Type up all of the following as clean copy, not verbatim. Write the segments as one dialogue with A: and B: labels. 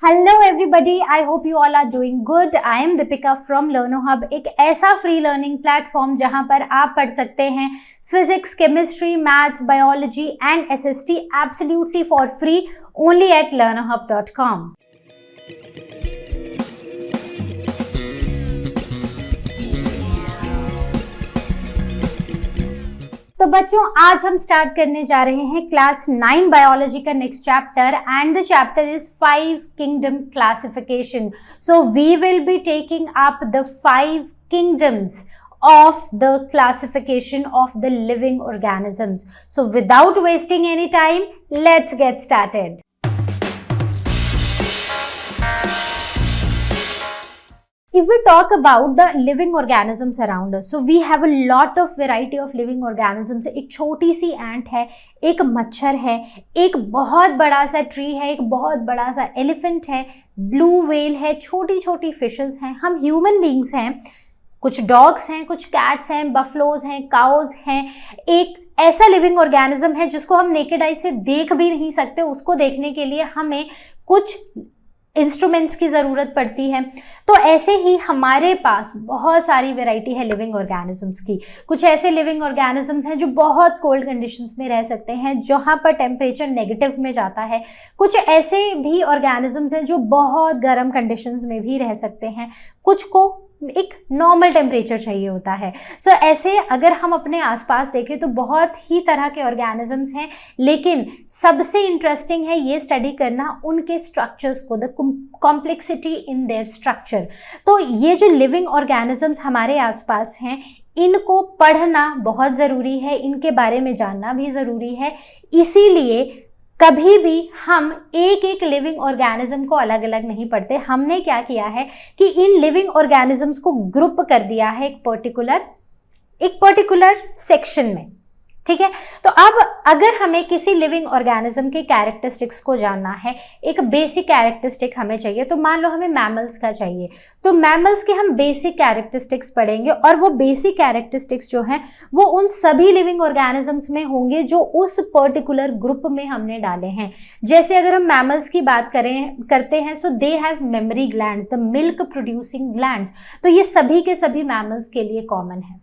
A: Hello everybody, I hope you all are doing good. I am Deepika from Learner Hub, एक ऐसा free learning platform जहां पर आप पढ़ सकते हैं physics, chemistry, maths, biology and SST absolutely for free only at learnerhub.com। तो बच्चों, आज हम स्टार्ट करने जा रहे हैं क्लास 9 बायोलॉजी का next chapter and the chapter is 5 kingdom classification. So we will be taking up the 5 kingdoms of the classification of the living organisms. So without wasting any time, let's get started. If we talk about the living organisms around us, so we have a lot of variety of living organisms. एक छोटी सी एंट है, एक मच्छर है, एक बहुत बड़ा सा ट्री है, एक बहुत बड़ा सा एलिफेंट है, ब्लू व्हेल है, छोटी छोटी फिशेस हैं, हम ह्यूमन बींग्स हैं, कुछ डॉग्स हैं, कुछ कैट्स हैं, बफलोज हैं, काउज हैं। एक ऐसा लिविंग ऑर्गेनिज्म है जिसको हम नेकेड आई से देख भी नहीं सकते, उसको देखने के लिए हमें कुछ इंस्ट्रूमेंट्स की ज़रूरत पड़ती है। तो ऐसे ही हमारे पास बहुत सारी वैरायटी है लिविंग ऑर्गेनिजम्स की। कुछ ऐसे लिविंग ऑर्गेनिजम्स हैं जो बहुत कोल्ड कंडीशंस में रह सकते हैं, जहाँ पर टेम्परेचर नेगेटिव में जाता है। कुछ ऐसे भी ऑर्गेनिजम्स हैं जो बहुत गर्म कंडीशंस में भी रह सकते हैं, कुछ को एक नॉर्मल टेम्परेचर चाहिए होता है। सो ऐसे अगर हम अपने आसपास देखें तो बहुत ही तरह के ऑर्गेनिजम्स हैं, लेकिन सबसे इंटरेस्टिंग है ये स्टडी करना उनके स्ट्रक्चर्स को, the complexity in their structure. तो ये जो लिविंग ऑर्गेनिजम्स हमारे आसपास हैं, इनको पढ़ना बहुत ज़रूरी है, इनके बारे में जानना भी ज़रूरी है। इसीलिए कभी भी हम एक एक लिविंग ऑर्गेनिज्म को अलग अलग नहीं पढ़ते। हमने क्या किया है कि इन लिविंग ऑर्गेनिजम्स को ग्रुप कर दिया है एक पर्टिकुलर सेक्शन में, ठीक है। तो अब अगर हमें किसी लिविंग ऑर्गेनिज्म के कैरेक्टरिस्टिक्स को जानना है, एक बेसिक कैरेक्टरिस्टिक हमें चाहिए, तो मान लो हमें मैमल्स का चाहिए, तो मैमल्स के हम बेसिक कैरेक्टरिस्टिक्स पढ़ेंगे और वो बेसिक कैरेक्टरिस्टिक्स जो हैं वो उन सभी लिविंग ऑर्गेनिजम्स में होंगे जो उस पर्टिकुलर ग्रुप में हमने डाले हैं। जैसे अगर हम मैमल्स की बात करते हैं, so they have mammary glands, the milk producing glands, तो ये सभी के सभी मैमल्स के लिए कॉमन है,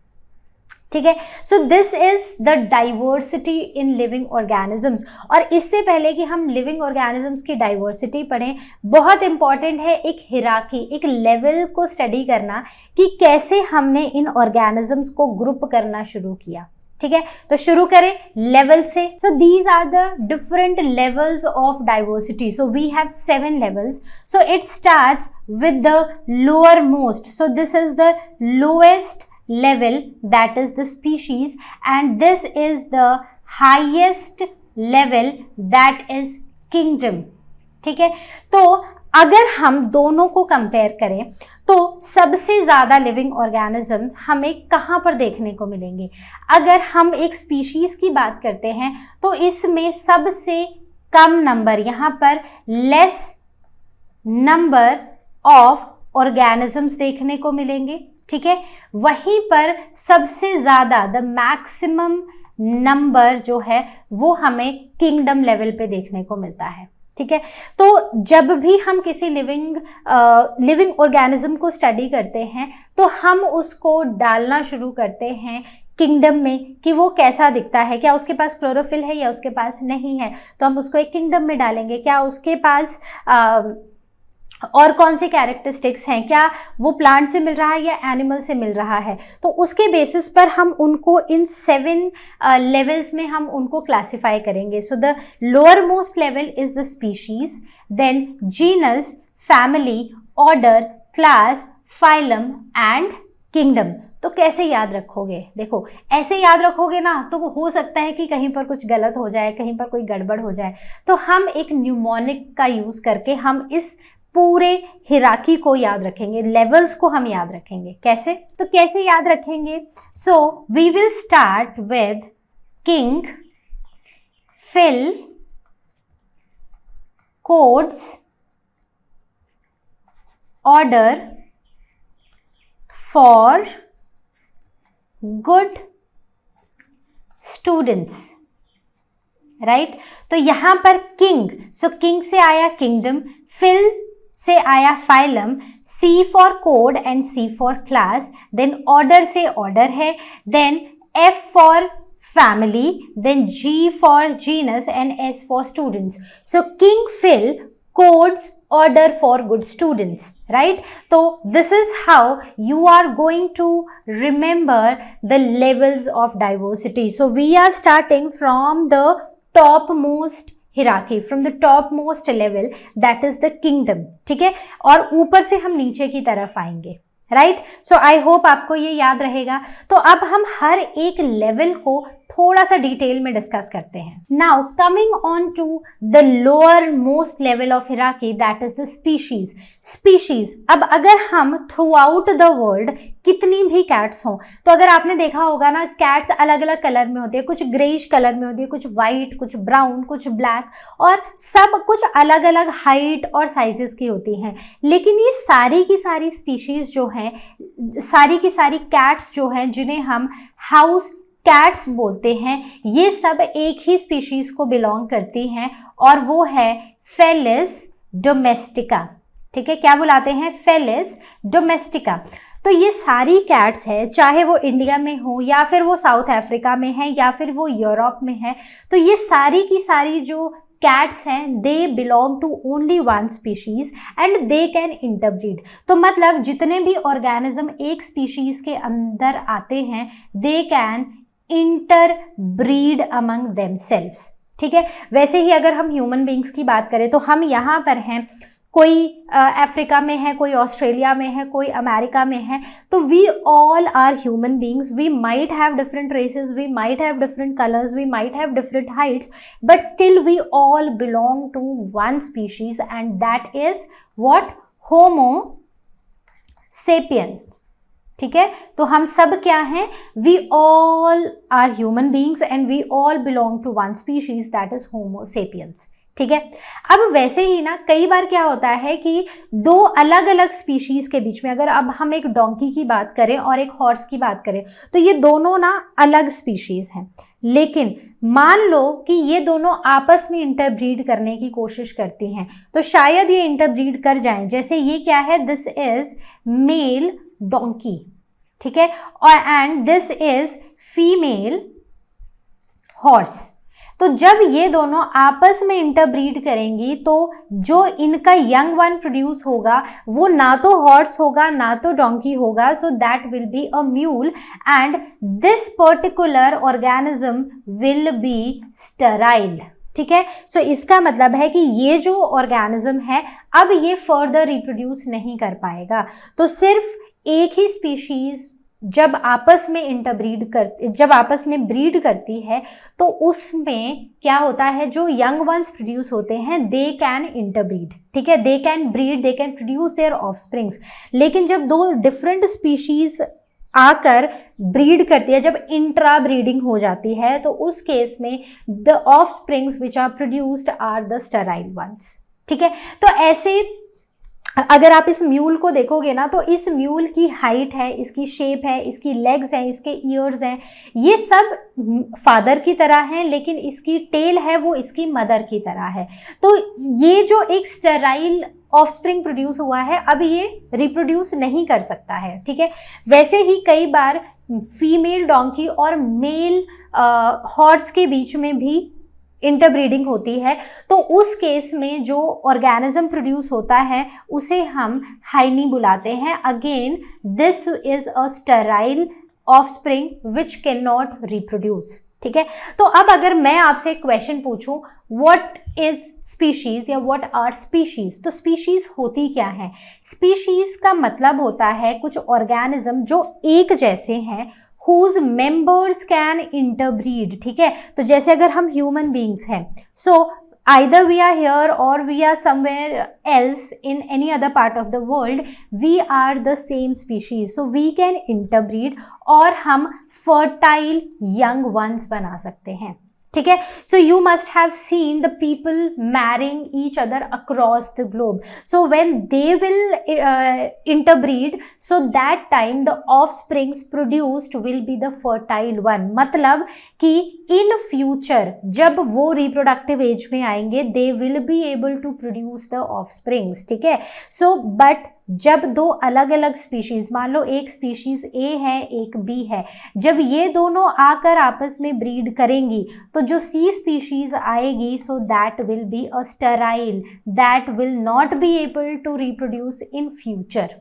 A: ठीक है। So this is the diversity in living organisms. और इससे पहले कि हम लिविंग ऑर्गेनिजम्स की डाइवर्सिटी पढ़ें, बहुत इंपॉर्टेंट है एक हिरार्की, एक लेवल को स्टडी करना कि कैसे हमने इन ऑर्गेनिजम्स को ग्रुप करना शुरू किया, ठीक है। तो शुरू करें लेवल से। So these are the different levels of diversity. So we have 7 levels. So it starts with the lower most. So this is the lowest level, that is the species, and this is the highest level, that is kingdom, ठीक है। तो अगर हम दोनों को compare करें तो सबसे ज़्यादा लिविंग ऑर्गेनिजम्स हमें कहाँ पर देखने को मिलेंगे? अगर हम एक स्पीशीज़ की बात करते हैं तो इसमें सबसे कम नंबर, यहाँ पर लेस नंबर ऑफ ऑर्गेनिजम्स देखने को मिलेंगे, ठीक है। वहीं पर सबसे ज़्यादा, द मैक्सिमम नंबर जो है वो हमें किंगडम लेवल पे देखने को मिलता है, ठीक है। तो जब भी हम किसी लिविंग ऑर्गेनिज्म को स्टडी करते हैं तो हम उसको डालना शुरू करते हैं किंगडम में कि वो कैसा दिखता है, क्या उसके पास क्लोरोफिल है या उसके पास नहीं है, तो हम उसको एक किंगडम में डालेंगे। क्या उसके पास और कौन से कैरेक्टरिस्टिक्स हैं, क्या वो प्लांट से मिल रहा है या एनिमल से मिल रहा है, तो उसके बेसिस पर हम उनको इन 7 लेवल्स में हम उनको क्लासिफाई करेंगे। So the lower most level is the species, then genus, family, order, class, phylum and kingdom. तो कैसे याद रखोगे? देखो, ऐसे याद रखोगे ना तो हो सकता है कि कहीं पर कुछ गलत हो जाए, कहीं पर कोई गड़बड़ हो जाए, तो हम एक न्यूमोनिक का यूज़ करके हम इस पूरे हिरार्की को याद रखेंगे, लेवल्स को हम याद रखेंगे। कैसे? तो कैसे याद रखेंगे? So we will start with king, Phil, codes, order, for, good students, right. तो यहां पर किंग, सो किंग से आया किंगडम, फिल से आया phylum, C for code and C for class, then order से ऑर्डर है, then F for family, then G for genus and S for students. So King Phil codes order for good students, right? So this is how you are going to remember the levels of diversity. So we are starting from the topmost hierarchy, from the topmost level, that is the kingdom, ठीक है, और ऊपर से हम नीचे की तरफ आएंगे, राइट. सो आई होप आपको ये याद रहेगा. तो अब हम हर एक लेवल को थोड़ा सा डिटेल में डिस्कस करते हैं. Now coming on to the lower most level of hierarchy, that is the species. Species, अब अगर हम थ्रू आउट द वर्ल्ड कितनी भी कैट्स हों, तो अगर आपने देखा होगा ना, कैट्स अलग अलग कलर में होती है, कुछ ग्रेइश कलर में होती है, कुछ वाइट, कुछ ब्राउन, कुछ ब्लैक, और सब कुछ अलग अलग हाइट और साइजेस की होती हैं. लेकिन ये सारी की सारी स्पीशीज जो हैं, सारी की सारी कैट्स जो हैं, जिन्हें हम हाउस कैट्स बोलते हैं, ये सब एक ही स्पीशीज को बिलोंग करती हैं, और वो है फेलिस डोमेस्टिका. ठीक है, क्या बुलाते हैं? Felis domestica. तो ये सारी कैट्स है, चाहे वो इंडिया में हो या फिर वो साउथ अफ्रीका में है या फिर वो यूरोप में है, तो ये सारी की सारी जो कैट्स हैं, they belong to only one species and they can interbreed. तो मतलब जितने भी ऑर्गेनिज्म एक स्पीशीज के अंदर आते हैं, दे कैन इंटरब्रीड अमंग देमसेल्व्स. ठीक है, वैसे ही अगर हम ह्यूमन बींग्स की बात करें तो हम यहाँ पर हैं, कोई अफ्रीका में है, कोई ऑस्ट्रेलिया में है, कोई अमेरिका में है, तो we all are human beings. We might have different races, we might have different colours, we might have different heights, but still we all belong to one species and that is what? Homo sapiens. ठीक है, तो हम सब क्या हैं? We all are human beings and we all belong to one species, that is Homo sapiens. ठीक है, अब वैसे ही ना कई बार क्या होता है कि दो अलग अलग स्पीशीज के बीच में, अगर अब हम एक डोंकी की बात करें और एक हॉर्स की बात करें, तो ये दोनों ना अलग स्पीशीज हैं. लेकिन मान लो कि ये दोनों आपस में इंटरब्रीड करने की कोशिश करती हैं, तो शायद ये इंटरब्रीड कर जाएं. जैसे ये क्या है? This is male donkey. ठीक है, और and this is female horse. तो जब ये दोनों आपस में इंटरब्रीड करेंगी, तो जो इनका यंग वन प्रोड्यूस होगा वो ना तो हॉर्स होगा ना तो डोंकी होगा, सो that will be a mule and this particular organism will be sterile. ठीक है, सो इसका मतलब है कि ये जो ऑर्गेनिज्म है, अब ये फर्दर रिप्रोड्यूस नहीं कर पाएगा. तो सिर्फ एक ही स्पीशीज जब आपस में ब्रीड करती है, तो उसमें क्या होता है? जो यंग वंस प्रोड्यूस होते हैं, दे कैन इंटरब्रीड. ठीक है, they can breed, they can produce their offsprings. लेकिन जब दो डिफरेंट स्पीशीज आकर ब्रीड करती है, जब इंट्रा ब्रीडिंग हो जाती है, तो उस केस में the offsprings which are produced are the sterile ones. ठीक है, तो ऐसे अगर आप इस म्यूल को देखोगे ना, तो इस म्यूल की हाइट है, इसकी शेप है, इसकी लेग्स हैं, इसके ईयर्स हैं, ये सब फादर की तरह हैं, लेकिन इसकी टेल है वो इसकी मदर की तरह है. तो ये जो एक स्टेराइल ऑफस्प्रिंग प्रोड्यूस हुआ है, अब ये रिप्रोड्यूस नहीं कर सकता है. ठीक है, वैसे ही कई बार फीमेल डोंकी और मेल हॉर्स के बीच में भी इंटरब्रीडिंग होती है, तो उस केस में जो ऑर्गेनिज्म प्रोड्यूस होता है उसे हम हाइनी बुलाते हैं. Again this is a sterile offspring which can not reproduce. ठीक है, तो अब अगर मैं आपसे एक क्वेश्चन पूछूं, व्हाट इज स्पीशीज या व्हाट आर स्पीशीज, तो स्पीशीज होती क्या है? स्पीशीज का मतलब होता है कुछ ऑर्गेनिज्म जो एक जैसे हैं, whose members can interbreed. ठीक है, तो जैसे अगर हम ह्यूमन बींग्स हैं, so either we are here or we are somewhere else in any other part of the world, we are the same species, so we can interbreed और हम fertile young ones बना सकते हैं. ठीक है. So you must have seen the people marrying each other across the globe. So when they will interbreed, so that time the offsprings produced will be the fertile one. मतलब कि in future जब वो reproductive age में आएंगे, they will be able to produce the offsprings. ठीक है. So but जब दो अलग अलग स्पीशीज, मान लो एक स्पीशीज ए है एक बी है, जब ये दोनों आकर आपस में ब्रीड करेंगी तो जो सी स्पीशीज आएगी, so that will be a sterile, that will not be able to reproduce in future.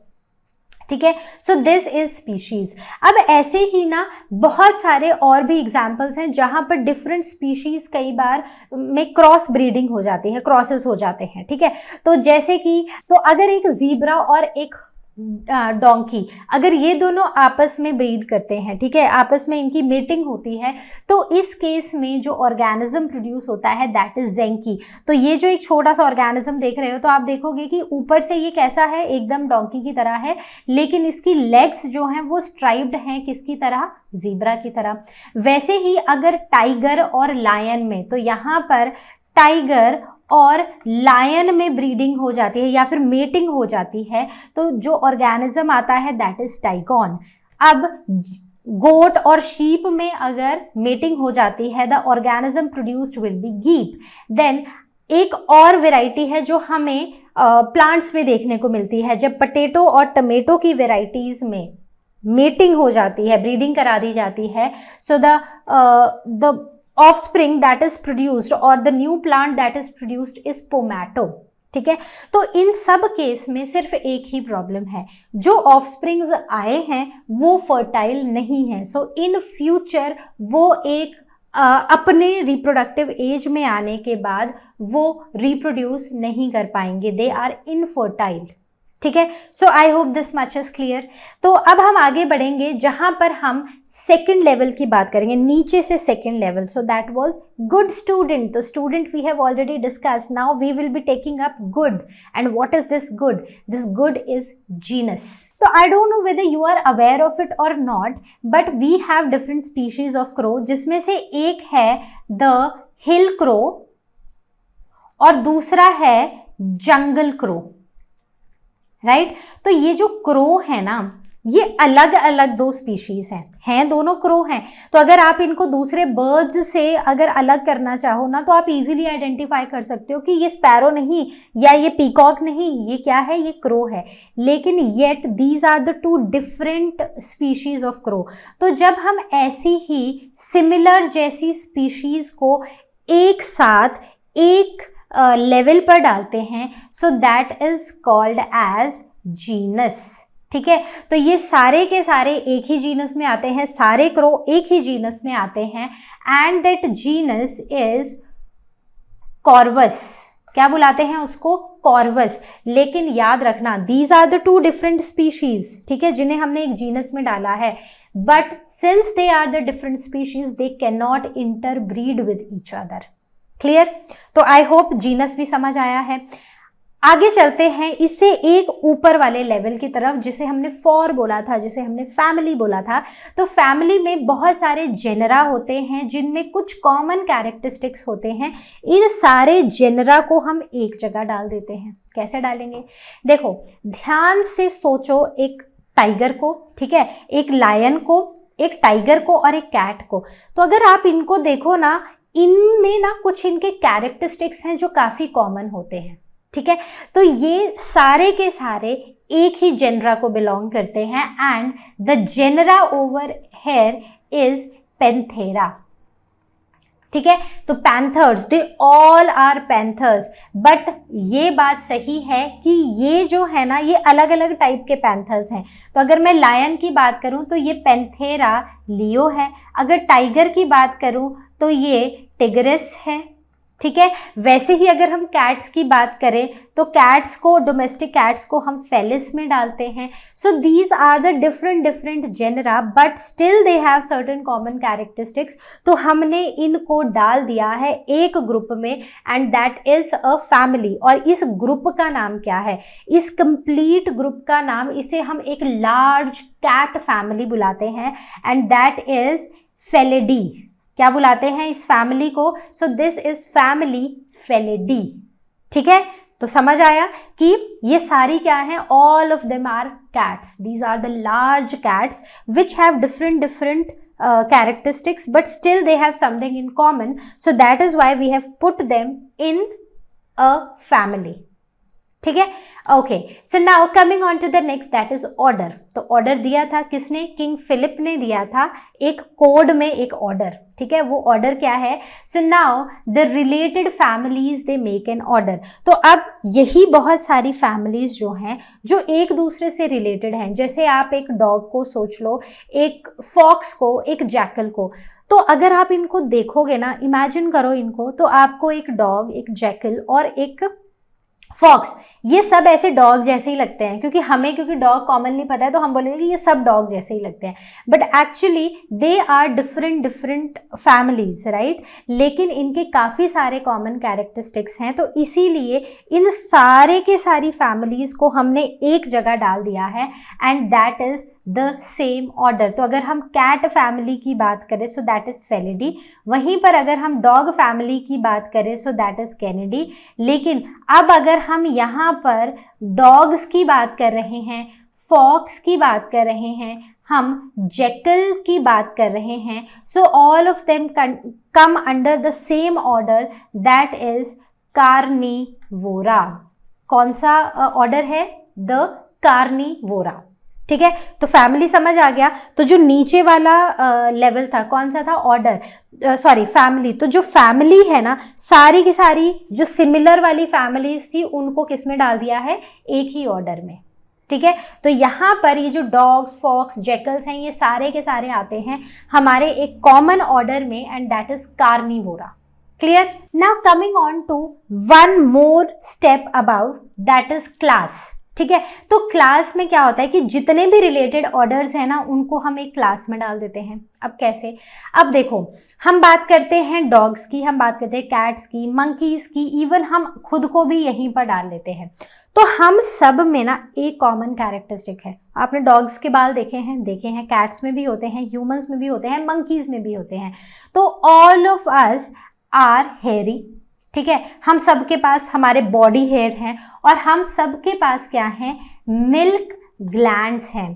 A: ठीक है. So this is species. अब ऐसे ही ना बहुत सारे और भी एग्जाम्पल्स हैं जहां पर डिफरेंट स्पीशीज कई बार में क्रॉस ब्रीडिंग हो जाती है, क्रॉसेस हो जाते हैं. ठीक है. तो जैसे कि तो अगर एक जीब्रा और एक डोंकी, अगर ये दोनों आपस में ब्रीड करते हैं, ठीक है, आपस में इनकी मीटिंग होती है, तो इस केस में जो ऑर्गेनिज्म प्रोड्यूस होता है दैट इज ज़ेंकी. तो ये जो एक छोटा सा ऑर्गेनिज्म देख रहे हो, तो आप देखोगे कि ऊपर से ये कैसा है, एकदम डोंकी की तरह है, लेकिन इसकी लेग्स जो हैं वो स्ट्राइप्ड हैं, किसकी तरह, जीब्रा की तरह. वैसे ही अगर टाइगर और लायन में, तो यहाँ पर टाइगर और लायन में ब्रीडिंग हो जाती है या फिर मेटिंग हो जाती है, तो जो ऑर्गेनिज्म आता है दैट इज टाइगॉन. अब गोट और शीप में अगर मेटिंग हो जाती है, the organism produced will be geep. Then एक और वेराइटी है जो हमें प्लांट्स में देखने को मिलती है, जब पोटैटो और टमेटो की वेराइटीज में मेटिंग हो जाती है, ब्रीडिंग करा दी जाती है, so the offspring that is produced or the new plant that is produced is pomato. ठीक है. तो इन सब केस में सिर्फ एक ही प्रॉब्लम है, जो ऑफस्प्रिंग्स आए हैं वो फर्टाइल नहीं है. सो इन फ्यूचर वो एक अपने रिप्रोडक्टिव एज में आने के बाद वो रिप्रोड्यूस नहीं कर पाएंगे, दे आर इनफर्टाइल. ठीक है. So I hope this much is clear. तो अब हम आगे बढ़ेंगे जहां पर हम सेकेंड लेवल की बात करेंगे, नीचे से second level. So that was good student. तो student we have already discussed. Now we will be taking up good. And what is this good? This good is genus. तो I don't know whether you are aware of it और not, but we have different species of crow, जिसमें से एक है the hill crow और दूसरा है जंगल crow. Right. तो ये जो क्रो है ना, ये अलग अलग दो स्पीशीज हैं दोनों क्रो हैं. तो अगर आप इनको दूसरे बर्ड्स से अगर अलग करना चाहो ना, तो आप इजीली आइडेंटिफाई कर सकते हो कि ये स्पैरो नहीं या ये पीकॉक नहीं, ये क्या है, ये क्रो है. लेकिन yet these are the two different species of crow. तो जब हम ऐसी ही सिमिलर जैसी स्पीशीज को एक साथ एक लेवल पर डालते हैं, so that is called as genus. ठीक है. तो ये सारे के सारे एक ही जीनस में आते हैं, सारे क्रो एक ही जीनस में आते हैं, and that genus is Corvus. क्या बुलाते हैं उसको? कॉर्वस. लेकिन याद रखना, these are the two different species, ठीक है, जिन्हें हमने एक जीनस में डाला है, but since they are the different species they can not interbreed with each other. Clear. तो आई होप जीनस भी समझ आया है. आगे चलते हैं इससे एक ऊपर वाले लेवल की तरफ, जिसे हमने फॉर बोला था, जिसे हमने फैमिली बोला था. तो फैमिली में बहुत सारे जेनरा होते हैं जिनमें कुछ कॉमन कैरेक्टरिस्टिक्स होते हैं. इन सारे जेनरा को हम एक जगह डाल देते हैं. कैसे डालेंगे? देखो ध्यान से सोचो. एक टाइगर को, ठीक है, एक लायन को, एक टाइगर को और एक कैट को. तो अगर आप इनको देखो ना, इनमें ना कुछ इनके कैरेक्टरिस्टिक्स हैं जो काफ़ी कॉमन होते हैं. ठीक है. तो ये सारे के सारे एक ही जेनरा को बिलोंग करते हैं, and the genera over here is Panthera. ठीक है. तो panthers, they all are panthers. But ये बात सही है कि ये जो है ना, ये अलग अलग टाइप के पैंथर्स हैं. तो अगर मैं लायन की बात करूं तो ये पैंथेरा लियो है. अगर टाइगर की बात करूं तो ये टिग्रिस है. ठीक है. वैसे ही अगर हम कैट्स की बात करें तो कैट्स को, डोमेस्टिक कैट्स को हम फेलिस में डालते हैं. So these are the different genera, but still they have certain common characteristics. तो हमने इनको डाल दिया है एक ग्रुप में, and that is a family. और इस ग्रुप का नाम क्या है? इस कंप्लीट ग्रुप का नाम, इसे हम एक लार्ज कैट फैमिली बुलाते हैं, एंड दैट इज फेलिडी. क्या बुलाते हैं इस फैमिली को? सो दिस इज फैमिली फेलिडी। ठीक है, तो समझ आया कि ये सारी क्या है, all of them are cats, these are the large cats which have different characteristics, but still they have something in common, so that is why we have put them in a family. ठीक है, okay. So now coming on to the next, that is order. तो order दिया था किसने? King Philip ने दिया था एक कोड में एक ऑर्डर। ठीक है, वो ऑर्डर क्या है? So now the related families they make an order. तो अब यही बहुत सारी फैमिलीज जो हैं जो एक दूसरे से रिलेटेड हैं, जैसे आप एक डॉग को सोच लो, एक फॉक्स को, एक जैकल को। तो अगर आप इनको देखोगे ना, इमेजिन करो इनको, तो आपको एक डॉग, एक जैकल और एक फॉक्स, ये सब ऐसे डॉग जैसे ही लगते हैं, क्योंकि डॉग कॉमनली पता है तो हम बोलेंगे कि ये सब डॉग जैसे ही लगते हैं, but actually they are different families, right. लेकिन इनके काफ़ी सारे कॉमन कैरेक्टरिस्टिक्स हैं, तो इसीलिए इन सारे के सारी फैमिलीज को हमने एक जगह डाल दिया है, and that is the same order. तो अगर हम कैट फैमिली की बात करें सो दैट इज फेलिडी, वहीं पर अगर हम डॉग फैमिली की बात करें सो दैट इज कैनिडी। लेकिन अब अगर हम यहाँ पर डॉग्स की बात कर रहे हैं, फॉक्स की बात कर रहे हैं, हम जैकल की बात कर रहे हैं, सो all of them come under the same order, that is Carnivora. कौन सा ऑर्डर है? The Carnivora. ठीक है, तो फैमिली समझ आ गया। तो जो नीचे वाला लेवल था, कौन सा था? Order, sorry family. तो जो फैमिली है ना, सारी की सारी जो सिमिलर वाली फैमिलीज थी उनको किस में डाल दिया है? एक ही ऑर्डर में। ठीक है, तो यहाँ पर ये जो डॉग्स, फॉक्स, जैकल्स हैं, ये सारे के सारे आते हैं हमारे एक कॉमन ऑर्डर में, and that is carnivora. Clear? Now coming on to one more step above, that is class. ठीक है, तो क्लास में क्या होता है कि जितने भी रिलेटेड ऑर्डर्स हैं ना, उनको हम एक क्लास में डाल देते हैं। अब कैसे? अब देखो, हम बात करते हैं डॉग्स की, हम बात करते हैं कैट्स की, मंकीज की, इवन हम खुद को भी यहीं पर डाल लेते हैं। तो हम सब में ना एक कॉमन कैरेक्टरिस्टिक है। आपने डॉग्स के बाल देखे हैं, कैट्स में भी होते हैं, ह्यूमंस में भी होते हैं, मंकीज में भी होते हैं। तो all of us are hairy. ठीक है, हम सब के पास हमारे बॉडी हेयर हैं, और हम सब के पास क्या है? मिल्क ग्लैंड्स हैं,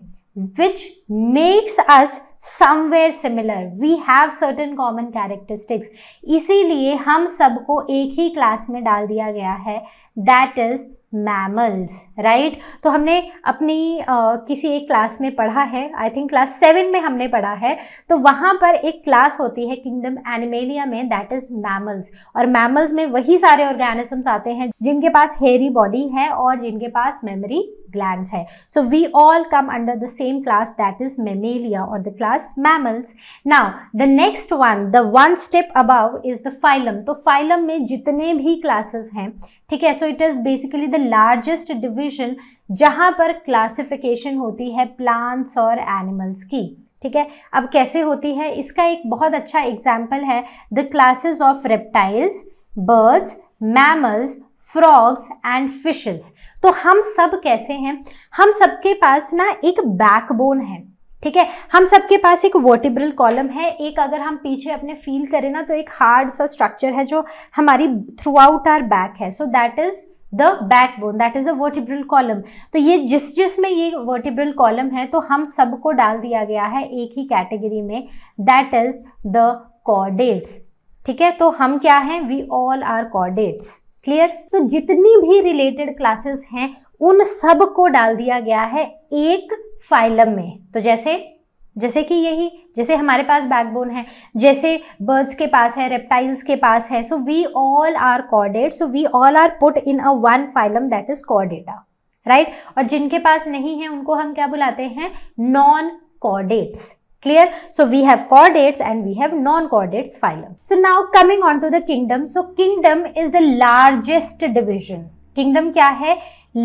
A: which makes us somewhere similar. We have certain common characteristics, इसीलिए हम सबको एक ही क्लास में डाल दिया गया है, दैट इज मैमल्स, राइट। तो हमने अपनी किसी एक क्लास में पढ़ा है, आई थिंक क्लास 7 में हमने पढ़ा है, तो वहाँ पर एक क्लास होती है किंगडम एनिमेलिया में, दैट इज मैमल्स। और मैमल्स में वही सारे ऑर्गेनिजम्स आते हैं जिनके पास हेयरी बॉडी है और जिनके पास मेमोरी ग्लैंड्स है। So we all come under the same class, that is mammalia और the class mammals. Now the next one, the one step above is the phylum. तो फाइलम में जितने भी क्लासेस हैं, ठीक है, so it is basically the largest division जहां पर क्लासिफिकेशन होती है प्लांट्स और एनिमल्स की। ठीक है, अब कैसे होती है इसका एक बहुत अच्छा एग्जाम्पल है the classes of reptiles, birds, mammals, frogs and fishes. तो हम सब कैसे हैं? हम सबके पास ना एक बैकबोन है। ठीक है, हम सबके पास एक वर्टिब्रल कॉलम है, एक अगर हम पीछे अपने फील करें ना तो एक हार्ड सा स्ट्रक्चर है जो हमारी थ्रू आउट आवर बैक है, so that is the backbone, that is the vertebral column. तो ये जिसमें ये वर्टिब्रल कॉलम है तो हम सबको डाल दिया गया है एक ही कैटेगरी में, दैट इज द कॉर्डेट्स। ठीक है, तो हम क्या हैं? We all are chordates. Clear? तो जितनी भी रिलेटेड क्लासेस हैं उन सब को डाल दिया गया है एक फाइलम में। तो जैसे कि यही, जैसे हमारे पास बैकबोन है, जैसे बर्ड्स के पास है, रेप्टाइल्स के पास है, so we all are chordate, so we all are put in a one phylum that is chordata, right. और जिनके पास नहीं है उनको हम क्या बुलाते हैं? Non chordates. Clear? So we have chordates and we have non-chordates phylum. So now coming on to the kingdom. So kingdom is the largest division. Kingdom क्या है?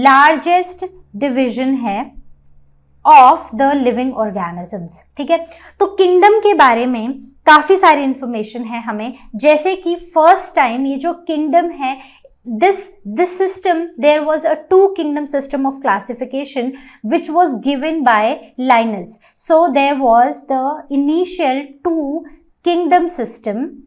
A: Largest division है of the living organisms. ठीक है, तो kingdom के बारे में काफी सारी इंफॉर्मेशन है हमें, जैसे कि फर्स्ट टाइम ये जो kingdom है, this system, there was a 2 kingdom system of classification which was given by Linus. So there was the initial 2 kingdom system.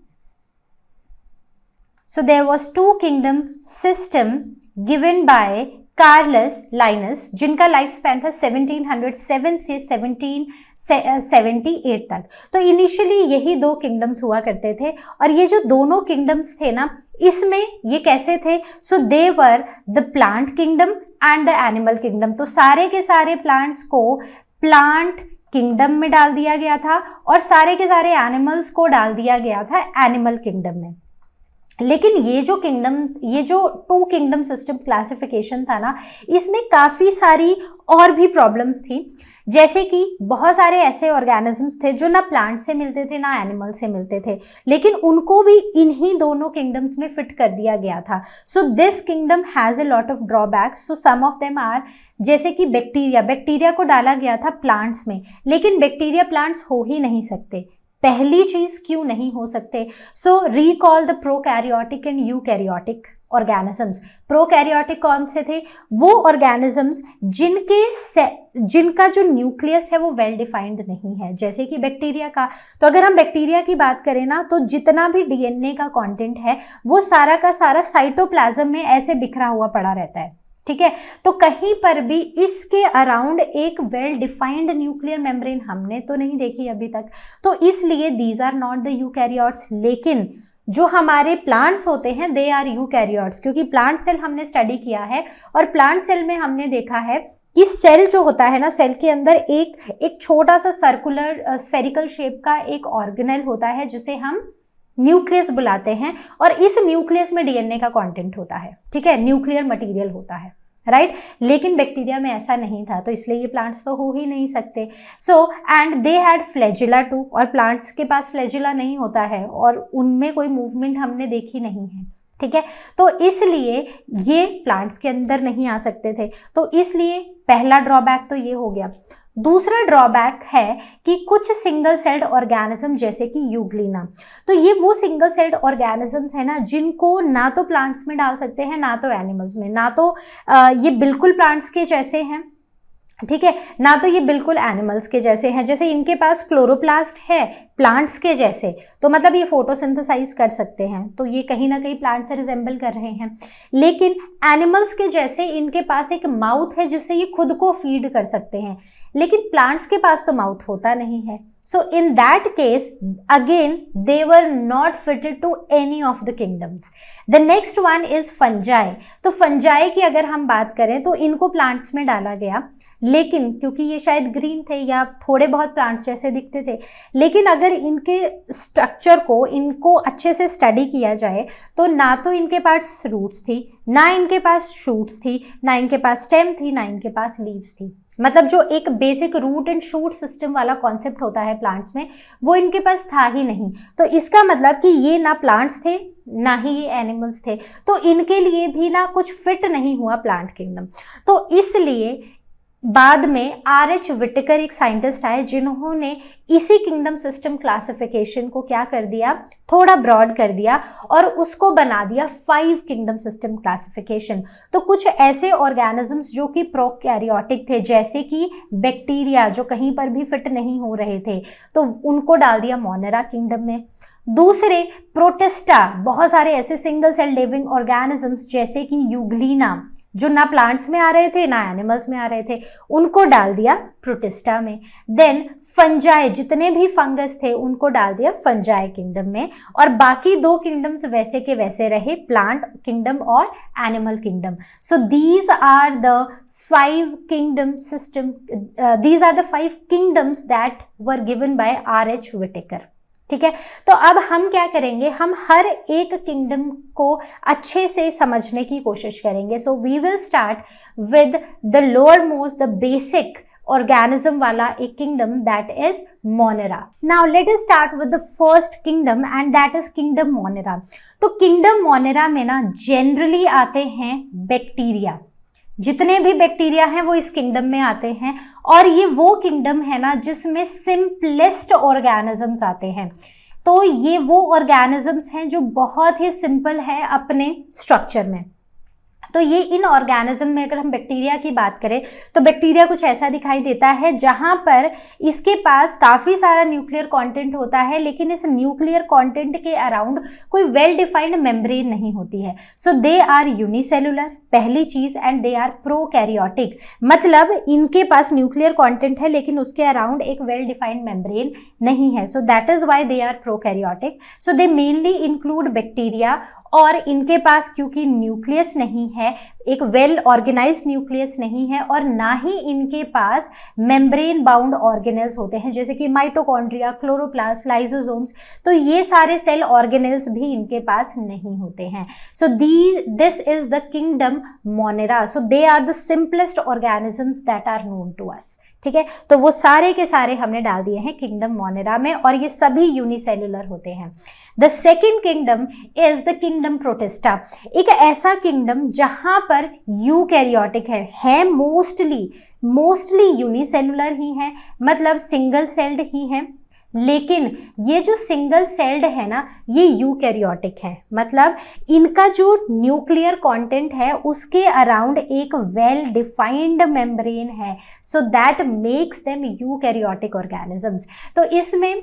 A: So there was two kingdom system given by Carolus Linnaeus, जिनका life span था 1707 से 1778 तक। तो initially यही दो kingdoms हुआ करते थे, और ये जो दोनों किंगडम्स थे ना, इसमें ये कैसे थे? So they were the plant kingdom and the animal kingdom. तो सारे के सारे प्लांट्स को प्लांट किंगडम में डाल दिया गया था, और सारे के सारे एनिमल्स को डाल दिया गया था एनिमल किंगडम में। लेकिन ये जो टू किंगडम सिस्टम क्लासिफिकेशन था ना, इसमें काफ़ी सारी और भी प्रॉब्लम्स थी, जैसे कि बहुत सारे ऐसे ऑर्गेनिजम्स थे जो ना प्लांट से मिलते थे ना एनिमल से मिलते थे, लेकिन उनको भी इन्हीं दोनों किंगडम्स में फिट कर दिया गया था। So this kingdom has a lot of drawbacks. So some of them are, जैसे कि बैक्टीरिया को डाला गया था प्लांट्स में, लेकिन बैक्टीरिया प्लांट्स हो ही नहीं सकते। पहली चीज क्यों नहीं हो सकते? So recall the prokaryotic and eukaryotic organisms. Prokaryotic कौन से थे? वो ऑर्गेनिजम्स जिनका जो न्यूक्लियस है वो वेल डिफाइंड नहीं है, जैसे कि बैक्टीरिया का। तो अगर हम बैक्टीरिया की बात करें ना, तो जितना भी डीएनए का कंटेंट है वो सारा का सारा साइटोप्लाज्म में ऐसे बिखरा हुआ पड़ा रहता है, ठीक है। तो कहीं पर भी इसके अराउंड एक वेल डिफाइंड न्यूक्लियर मेम्ब्रेन हमने तो नहीं देखी अभी तक। तो इसलिए these are not the eukaryotes. लेकिन जो हमारे प्लांट्स होते हैं दे आर यूकैरियोट्स, क्योंकि प्लांट सेल हमने स्टडी किया है, और प्लांट सेल में हमने देखा है कि सेल जो होता है ना, सेल के अंदर एक छोटा सा सर्कुलर स्फेरिकल शेप का एक ऑर्गेनेल होता है जिसे हम न्यूक्लियस बुलाते हैं, और इस न्यूक्लियस में डीएनए का कंटेंट होता है, ठीक है, न्यूक्लियर मटेरियल होता है, राइट। लेकिन बैक्टीरिया में ऐसा नहीं था, तो इसलिए ये प्लांट्स तो हो ही नहीं सकते। So and they had flagella too, और प्लांट्स के पास फ्लैजिला नहीं होता है, और उनमें कोई मूवमेंट हमने देखी नहीं है, ठीक है। तो इसलिए ये प्लांट्स के अंदर नहीं आ सकते थे। तो इसलिए पहला ड्रॉबैक तो ये हो गया। दूसरा ड्रॉबैक है कि कुछ सिंगल सेल्ड ऑर्गेनिज्म जैसे कि यूग्लिना, तो ये वो सिंगल सेल्ड ऑर्गेनिजम्स है ना, जिनको ना तो प्लांट्स में डाल सकते हैं ना तो एनिमल्स में, ना तो ये बिल्कुल प्लांट्स के जैसे हैं, ठीक है, ना तो ये बिल्कुल एनिमल्स के जैसे हैं। जैसे इनके पास क्लोरोप्लास्ट है प्लांट्स के जैसे, तो मतलब ये फोटोसिंथेसाइज कर सकते हैं, तो ये कहीं ना कहीं प्लांट से रिजेंबल कर रहे हैं। लेकिन एनिमल्स के जैसे इनके पास एक माउथ है जिससे ये खुद को फीड कर सकते हैं, लेकिन प्लांट्स के पास तो माउथ होता नहीं है। So in that case, again, they were not fitted to any of the kingdoms. The next one is fungi. तो fungi की अगर हम बात करें तो इनको प्लांट्स में डाला गया, लेकिन क्योंकि ये शायद ग्रीन थे या थोड़े बहुत प्लांट्स जैसे दिखते थे, लेकिन अगर इनके स्ट्रक्चर को इनको अच्छे से स्टडी किया जाए तो ना तो इनके पास रूट्स थी, ना इनके पास शूट्स थी, ना इनके पास स्टेम थी, ना इनके पास लीव्स थी। मतलब जो एक basic root and shoot system वाला कॉन्सेप्ट होता है प्लांट्स में, वो इनके पास था ही नहीं। तो इसका मतलब कि ये ना प्लांट्स थे ना ही ये एनिमल्स थे, तो इनके लिए भी ना कुछ फिट नहीं हुआ प्लांट किंगडम। तो इसलिए बाद में आर.एच. विटेकर एक साइंटिस्ट आए जिन्होंने इसी किंगडम सिस्टम क्लासिफिकेशन को क्या कर दिया, थोड़ा ब्रॉड कर दिया और उसको बना दिया 5 किंगडम सिस्टम क्लासिफिकेशन। तो कुछ ऐसे ऑर्गेनिजम्स जो कि प्रोकैरियोटिक थे, जैसे कि बैक्टीरिया जो कहीं पर भी फिट नहीं हो रहे थे, तो उनको डाल दिया मोनेरा किंगडम में। दूसरे प्रोटिस्टा, बहुत सारे ऐसे सिंगल सेल लिविंग ऑर्गेनिजम्स जैसे कि यूग्लिना जो ना प्लांट्स में आ रहे थे ना एनिमल्स में आ रहे थे, उनको डाल दिया प्रोटिस्टा में। देन फंजाई, जितने भी फंगस थे उनको डाल दिया फंजाई किंगडम में, और बाकी 2 किंगडम्स वैसे के वैसे रहे, प्लांट किंगडम और animal kingdom. So these are the 5 kingdom system, these are the 5 kingdoms that were given by R H. Whittaker, ठीक है। तो अब हम क्या करेंगे, हम हर एक किंगडम को अच्छे से समझने की कोशिश करेंगे। So we will start with the lower most, the basic organism वाला एक kingdom, that is Monera. Now let us start with the first kingdom and that is kingdom Monera. तो किंगडम मोनेरा में ना जनरली आते हैं bacteria, जितने भी bacteria हैं वो इस किंगडम में आते हैं, और ये वो किंगडम है ना जिसमें सिंपलेस्ट ऑर्गेनिजम्स आते हैं। तो ये वो ऑर्गेनिजम्स हैं जो बहुत ही सिंपल है अपने स्ट्रक्चर में। तो ये इन ऑर्गेनिज्म में अगर हम बैक्टीरिया की बात करें तो बैक्टीरिया कुछ ऐसा दिखाई देता है जहां पर इसके पास काफ़ी सारा न्यूक्लियर कंटेंट होता है, लेकिन इस न्यूक्लियर कंटेंट के अराउंड कोई वेल डिफाइंड मेम्ब्रेन नहीं होती है। सो दे आर यूनिसेलुलर, पहली चीज, एंड दे आर प्रोकैरियोटिक, मतलब इनके पास न्यूक्लियर कंटेंट है लेकिन उसके अराउंड एक वेल डिफाइंड मेम्ब्रेन नहीं है। So that is why they are prokaryotic. So they mainly include bacteria, और इनके पास क्योंकि न्यूक्लियस नहीं है, एक वेल ऑर्गेनाइज्ड न्यूक्लियस नहीं है, और ना ही इनके पास मेम्ब्रेन बाउंड ऑर्गेनेल्स होते हैं जैसे कि माइटोकॉन्ड्रिया, क्लोरोप्लास्ट, लाइसोसोम्स, तो ये सारे सेल ऑर्गेनेल्स भी इनके पास नहीं होते हैं। So this is the kingdom Monera. So they are the simplest organisms that are known to us. ठीक है, तो वो सारे के सारे हमने डाल दिए हैं किंगडम मोनेरा में, और ये सभी यूनिसेलुलर होते हैं। The second kingdom is the kingdom protista, एक ऐसा किंगडम जहां पर यूकैरियोटिक है मोस्टली यूनिसेलुलर ही है, मतलब सिंगल सेल्ड ही है, लेकिन ये जो सिंगल सेल्ड है ना, ये यूकैरियोटिक है, मतलब इनका जो न्यूक्लियर कंटेंट है उसके अराउंड एक वेल डिफाइंड मेम्ब्रेन है। So that makes them eukaryotic organisms. तो इसमें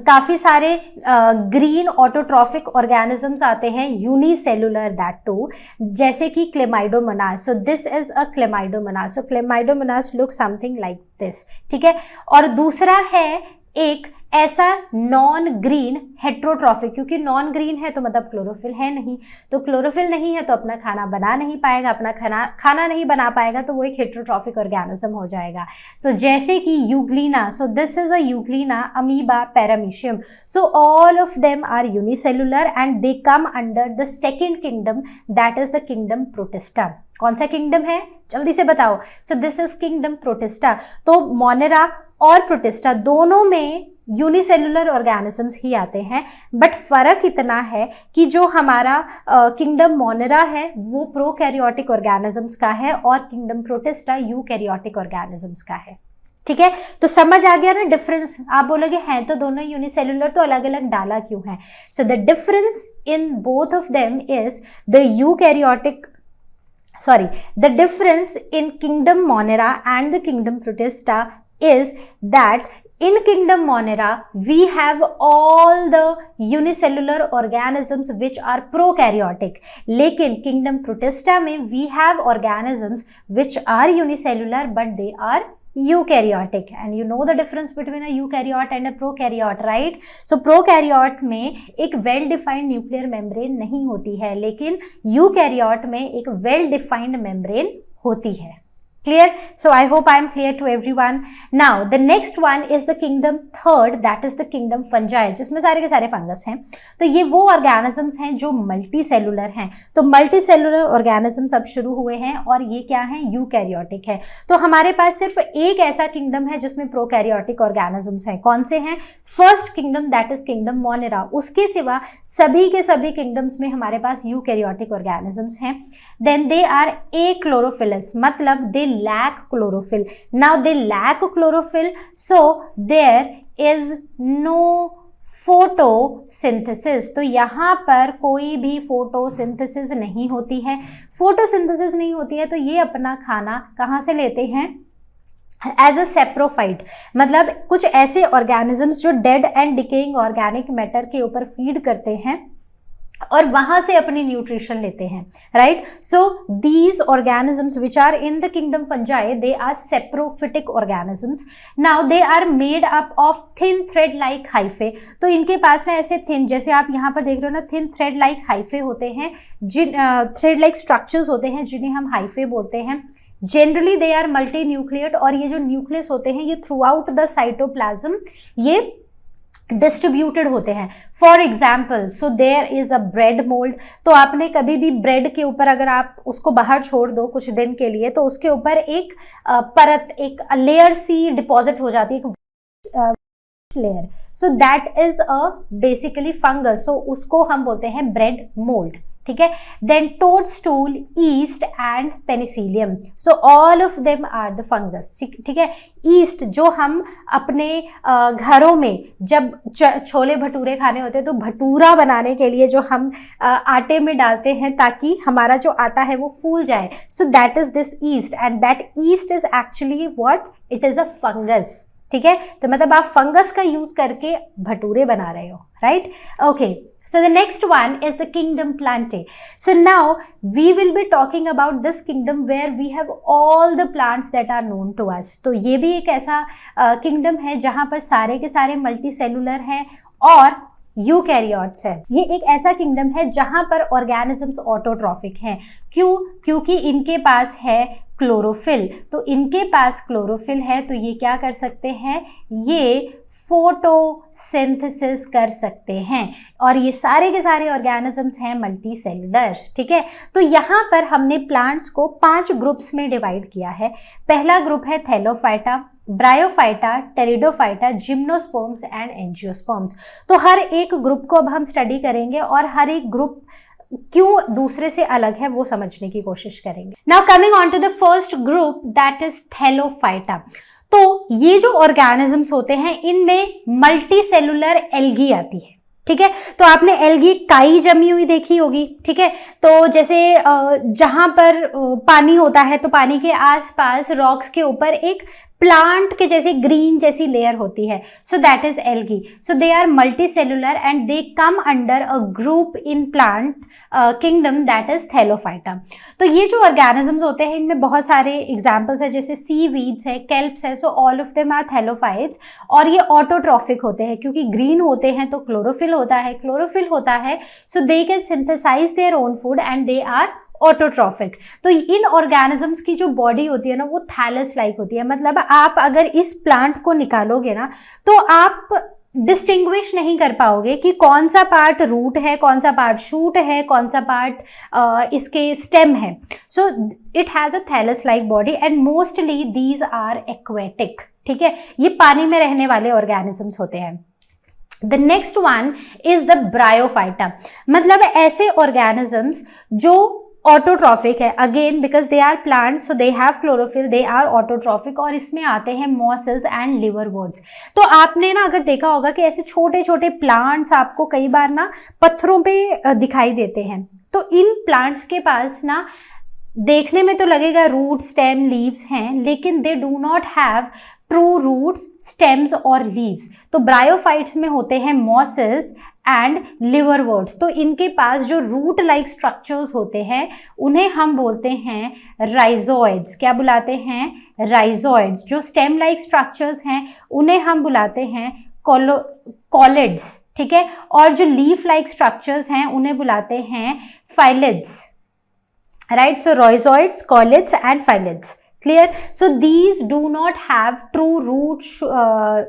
A: काफ़ी सारे ग्रीन ऑटोट्रॉफिक ऑर्गेनिजम्स आते हैं, यूनिसेलुलर दैट टू, जैसे कि Chlamydomonas. So this is a Chlamydomonas. So Chlamydomonas look something like this. ठीक है, और दूसरा है एक ऐसा नॉन ग्रीन हेट्रोट्रॉफिक, क्योंकि नॉन ग्रीन है तो मतलब क्लोरोफिल है नहीं, तो क्लोरोफिल नहीं है तो अपना खाना बना नहीं पाएगा, अपना खाना नहीं बना पाएगा, तो वो एक हेट्रोट्रॉफिक ऑर्गेनिज्म हो जाएगा। तो जैसे कि euglena, so this is a euglena, amoeba, paramecium. So all of them are unicellular and they come under the second kingdom, that is the kingdom Protista. कौन सा किंगडम है, जल्दी से बताओ। So this is kingdom Protista. तो Monera और Protista दोनों में यूनिसेलुलर ऑर्गेनिजम्स ही आते हैं, बट फर्क इतना है कि जो हमारा किंगडम मोनेरा है वो प्रोकैरियोटिक ऑर्गेनिजम्स का है, और किंगडम प्रोटिस्टा यूकैरियोटिक ऑर्गेनिजम्स का है। ठीक है, तो समझ आ गया ना डिफरेंस। आप बोलोगे हैं तो दोनों यूनिसेलुलर, तो अलग अलग डाला क्यों है। So the difference in both of them is the eukaryotic the difference in kingdom monera and the kingdom protista is that in kingdom monera we have all the unicellular organisms which are prokaryotic, लेकिन kingdom protista में we have organisms which are unicellular but they are eukaryotic, and you know the difference between a eukaryote and a prokaryote, right? So prokaryote में एक well defined nuclear membrane नहीं होती है, लेकिन eukaryote में एक well defined membrane होती है। Clear? So I hope I am clear to everyone. Now the next one is the kingdom third, that is the kingdom fungi, जिसमें सारे के सारे फंगस हैं। तो ये वो ऑर्गेनिजम्स हैं जो मल्टी सेलुलर हैं। तो मल्टी सेलुलर ऑर्गेनिजम्स अब शुरू हुए हैं, और ये क्या है, यूकैरियोटिक है। तो हमारे पास सिर्फ एक ऐसा किंगडम है जिसमें प्रोकैरियोटिक ऑर्गेनिजम्स हैं। कौन से हैं? First kingdom, that is kingdom Monera. उसके सिवा सभी के सभी किंगडम्स में हमारे पास यूकैरियोटिक ऑर्गेनिजम्स हैं। देन दे आर एक्लोरोफिलस, मतलब दे lack chlorophyll. Now they lack chlorophyll, so there is no photosynthesis. तो यहाँ पर कोई भी फोटोसिंथेसिस नहीं होती है। फोटोसिंथेसिस नहीं होती है तो ये अपना खाना कहाँ से लेते हैं? एज अ सेप्रोफाइट, मतलब कुछ ऐसे ऑर्गेनिजम्स जो dead and decaying organic matter के ऊपर फीड करते हैं और वहां से अपनी न्यूट्रिशन लेते हैं, right? So these organisms which are in the kingdom fungi, they are saprophytic organisms. Now they are made up of thin thread like hyphae. तो इनके पास ना ऐसे थिन, जैसे आप यहाँ पर देख रहे हो ना, थिन थ्रेड लाइक हाइफे होते हैं, जिन थ्रेड लाइक स्ट्रक्चर्स होते हैं जिन्हें हम हाइफे बोलते हैं। Generally they are multi nucleate, और ये जो न्यूक्लियस होते हैं ये थ्रू आउट द साइटोप्लाज्म ये डिस्ट्रीब्यूटेड होते हैं। For example, so there is a bread mould. तो आपने कभी भी ब्रेड के ऊपर अगर आप उसको बाहर छोड़ दो कुछ दिन के लिए, तो उसके ऊपर एक परत, एक लेयर सी डिपॉजिट हो जाती है, layer. So that is a basically fungus. सो उसको हम बोलते हैं ब्रेड मोल्ड। ठीक है। Then toadstool, yeast and penicillium, so all of them are the fungus, ठीक है। ईस्ट जो हम अपने घरों में जब छोले भटूरे खाने होते हैं तो भटूरा बनाने के लिए जो हम आटे में डालते हैं ताकि हमारा जो आटा है वो फूल जाए, सो that is this east and that east is actually what, it is a fungus, ठीक है। तो मतलब आप फंगस का यूज करके भटूरे बना रहे हो, right, okay. So the next one is the kingdom plantae. So now we will be talking about this kingdom where we have all the plants that are known to us. तो ये भी एक ऐसा kingdom है जहाँ पर सारे के सारे मल्टीसेलुलर हैं और यूकैरियोट्स है। ये एक ऐसा किंगडम है जहां पर ऑर्गेनिजम्स ऑटोट्रॉफिक हैं। क्यों? क्योंकि इनके पास है क्लोरोफिल। तो इनके पास क्लोरोफिल है तो ये क्या कर सकते हैं, ये फोटोसिंथेसिस कर सकते हैं और ये सारे के सारे ऑर्गेनिजम्स हैं मल्टी सेलुलर, ठीक है। तो यहाँ पर हमने प्लांट्स को 5 ग्रुप्स में डिवाइड किया है। पहला ग्रुप है Thallophyta, bryophyta, pteridophyta, gymnosperms and angiosperms. तो हर एक ग्रुप को अब हम स्टडी करेंगे और हर एक ग्रुप क्यों दूसरे से अलग है वो समझने की कोशिश करेंगे। Now coming on to the first group that is thallophyta. तो ये जो ऑर्गेनिजम्स होते हैं इनमें मल्टी सेलुलर एल्गी आती है, ठीक है। तो आपने एल्गी काई जमी हुई देखी होगी, ठीक है। तो जैसे जहां पर पानी होता है तो पानी के आसपास रॉक्स के ऊपर एक प्लांट के जैसे ग्रीन जैसी लेयर होती है, so that is algae. So they are multi cellular and they come under a group in plant kingdom that is thallophyta. तो ये जो ऑर्गेनिजम्स होते हैं इनमें बहुत सारे एग्जाम्पल्स हैं, जैसे सी वीड्स है, केल्प्स है, so all of them are thallophytes. और ये ऑटोट्रॉफिक होते हैं क्योंकि ग्रीन होते हैं तो क्लोरोफिल होता है, क्लोरोफिल होता है so they can synthesise their own food and they are autotrophic. तो इन ऑर्गेनिजम्स की जो बॉडी होती है ना वो थैलस लाइक होती है। मतलब आप अगर इस प्लांट को निकालोगे ना तो आप डिस्टिंग्विश नहीं कर पाओगे कि कौन सा पार्ट रूट है, कौन सा पार्ट शूट है, कौन सा पार्ट इसके स्टेम है। So it has a thallus like body and mostly these are aquatic, ठीक है। ये पानी में रहने वाले ऑर्गेनिजम्स होते हैं। The next one is the bryophyta. मतलब ऐसे ऑर्गेनिजम्स जो ऑटोट्रॉफिक है, again because they are plant so they have chlorophyll, they are autotrophic. और इसमें आते हैं मॉसेस एंड लिवरवर्ट्स। तो आपने ना अगर देखा होगा कि ऐसे छोटे छोटे प्लांट्स आपको कई बार ना पत्थरों पे दिखाई देते हैं। तो इन प्लांट्स के पास ना देखने में तो लगेगा रूट, स्टेम, लीव्स हैं, लेकिन they do not have true roots, stems और लीव्स। तो ब्रायोफाइट्स में होते हैं मॉसेस एंड लिवरवर्ट्स। तो इनके पास जो रूट लाइक स्ट्रक्चर्स होते हैं उन्हें हम बोलते हैं राइजोइड्स। क्या बुलाते हैं? राइजोइड्स। जो स्टेम लाइक स्ट्रक्चर्स हैं उन्हें हम बुलाते हैं कॉलिड्स, ठीक है। और जो लीफ लाइक स्ट्रक्चर्स हैं उन्हें बुलाते हैं phyllids, right. So rhizoids, caulids and phyllids, clear? So these do not have true roots,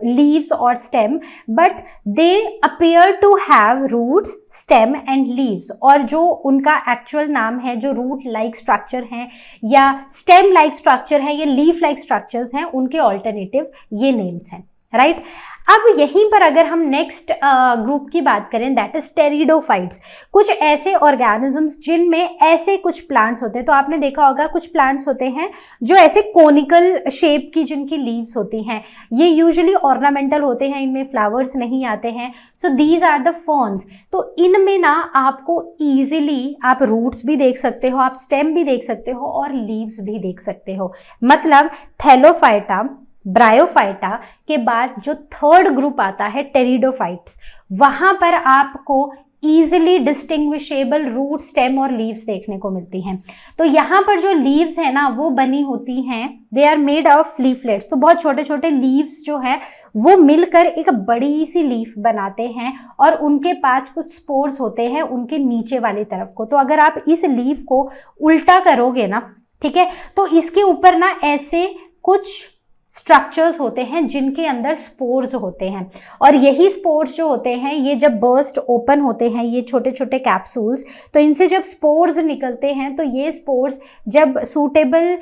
A: leaves or stem, but they appear to have roots, stem and leaves। और जो उनका एक्चुअल नाम है, जो रूट लाइक स्ट्रक्चर हैं या stem like structure है या लीफ लाइक स्ट्रक्चर्स हैं, उनके ऑल्टरनेटिव ये नेम्स हैं, राइट। अब यहीं पर अगर हम नेक्स्ट ग्रुप की बात करें दैट इज टेरिडोफाइट्स। कुछ ऐसे ऑर्गेनिजम्स जिनमें ऐसे कुछ प्लांट्स होते हैं। तो आपने देखा होगा कुछ प्लांट्स होते हैं जो ऐसे कोनिकल शेप की जिनकी लीव्स होती हैं, ये यूजुअली ऑर्नामेंटल होते हैं, इनमें फ्लावर्स नहीं आते हैं। So these are the ferns. तो इनमें ना आपको ईजिली आप रूट्स भी देख सकते हो, आप स्टेम भी देख सकते हो और लीव्स भी देख सकते हो। मतलब थैलोफाइटा, ब्रायोफाइटा के बाद जो थर्ड ग्रुप आता है टेरिडोफाइट्स, वहां पर आपको ईजिली डिस्टिंग्विशेबल रूट, स्टेम और लीव्स देखने को मिलती हैं। तो यहाँ पर जो लीव्स है ना वो बनी होती हैं, they are made of leaflets. तो बहुत छोटे छोटे लीव्स जो हैं वो मिलकर एक बड़ी सी लीफ बनाते हैं और उनके पास कुछ स्पोर्स होते हैं उनके नीचे वाली तरफ को। तो अगर आप इस लीफ को उल्टा करोगे ना, ठीक है, तो इसके ऊपर ना ऐसे कुछ स्ट्रक्चर्स होते हैं जिनके अंदर स्पोर्स होते हैं, और यही स्पोर्स जो होते हैं ये जब बर्स्ट ओपन होते हैं, ये छोटे छोटे कैप्सूल्स, तो इनसे जब स्पोर्स निकलते हैं तो ये स्पोर्स जब सूटेबल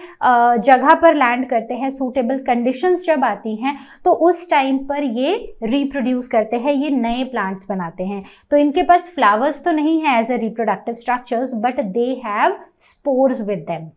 A: जगह पर लैंड करते हैं, सूटेबल कंडीशंस जब आती हैं, तो उस टाइम पर ये रिप्रोड्यूस करते हैं, ये नए प्लांट्स बनाते हैं। तो इनके पास फ्लावर्स तो नहीं है as a reproductive structures, but they have spores with them.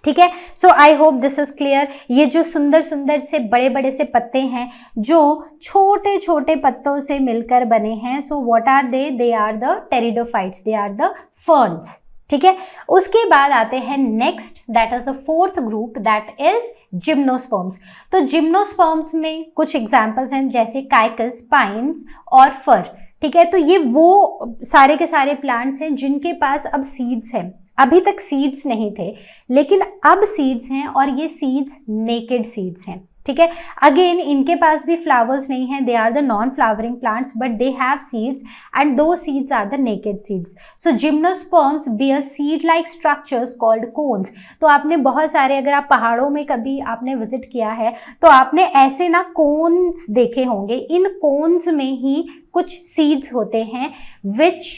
A: ठीक है, so I hope this is clear. ये जो सुंदर सुंदर से बड़े बड़े से पत्ते हैं जो छोटे छोटे पत्तों से मिलकर बने हैं, so what are they are the pteridophytes, they are the ferns. ठीक है, उसके बाद आते हैं next, that is the fourth group, that is gymnosperms. तो जिम्नोस्पर्म्स में कुछ एग्जांपल्स हैं जैसे काइकस, पाइन्स और फर। ठीक है, तो ये वो सारे के सारे प्लांट्स हैं जिनके पास अब सीड्स हैं। अभी तक सीड्स नहीं थे लेकिन अब सीड्स हैं, और ये सीड्स नेकेड सीड्स हैं। ठीक है, अगेन इनके पास भी फ्लावर्स नहीं हैं, they are the non flowering plants, but they have seeds and though seeds are the naked seeds. So gymnosperms bear seed like structures called cones. तो आपने बहुत सारे, अगर आप पहाड़ों में कभी आपने विजिट किया है तो आपने ऐसे ना कोन्स देखे होंगे। इन कोन्स में ही कुछ सीड्स होते हैं विच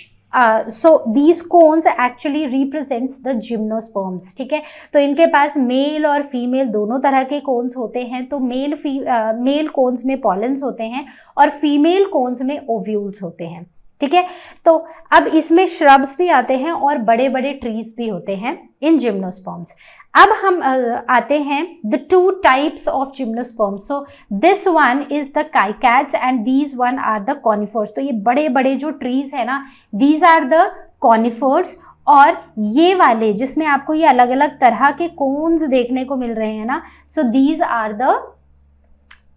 A: so these cones actually represents the gymnosperms। ठीक है, तो इनके पास मेल और फीमेल दोनों तरह के कोन्स होते हैं। तो मेल कोन्स में पॉलेंस होते हैं और फीमेल कोन्स में ओव्यूल्स होते हैं। ठीक है, तो अब इसमें श्रब्स भी आते हैं और बड़े बड़े ट्रीज भी होते हैं इन जिम्नोस्पर्म्स। अब हम आते हैं the two types of gymnosperms. So this one is the cycads and these one are the conifers. तो ये बड़े बड़े जो ट्रीज है ना, दीज आर द कॉनिफर्स, और ये वाले जिसमें आपको ये अलग अलग तरह के कोन्स देखने को मिल रहे हैं ना, so these are the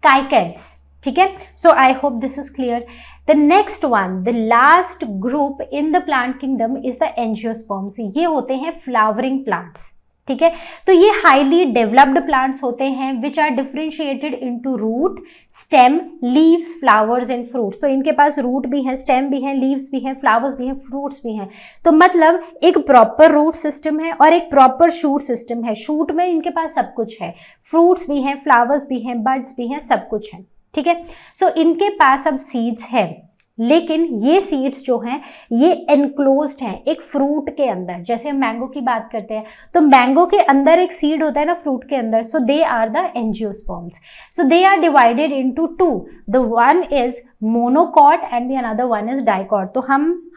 A: cycads. ठीक है, so I hope this is clear. The next one, the last group in the plant kingdom is the angiosperms। ये होते हैं flowering plants। ठीक है, तो ये highly developed plants होते हैं which are differentiated into root, stem, leaves, flowers and fruits। तो इनके पास root भी है, stem भी है, leaves भी है, flowers भी हैं, fruits भी हैं। तो मतलब एक proper root system है और एक proper shoot system है। shoot में इनके पास सब कुछ है, fruits भी हैं, flowers भी हैं, buds भी हैं, सब कुछ है। ठीक है, सो इनके पास अब सीड्स हैं, लेकिन ये सीड्स जो हैं ये एनक्लोज्ड हैं एक फ्रूट के अंदर। जैसे हम मैंगो की बात करते हैं तो मैंगो के अंदर एक सीड होता है ना फ्रूट के अंदर, so they are the angiosperms. So they are divided into two, the one is monocot and the another one is dicot. तो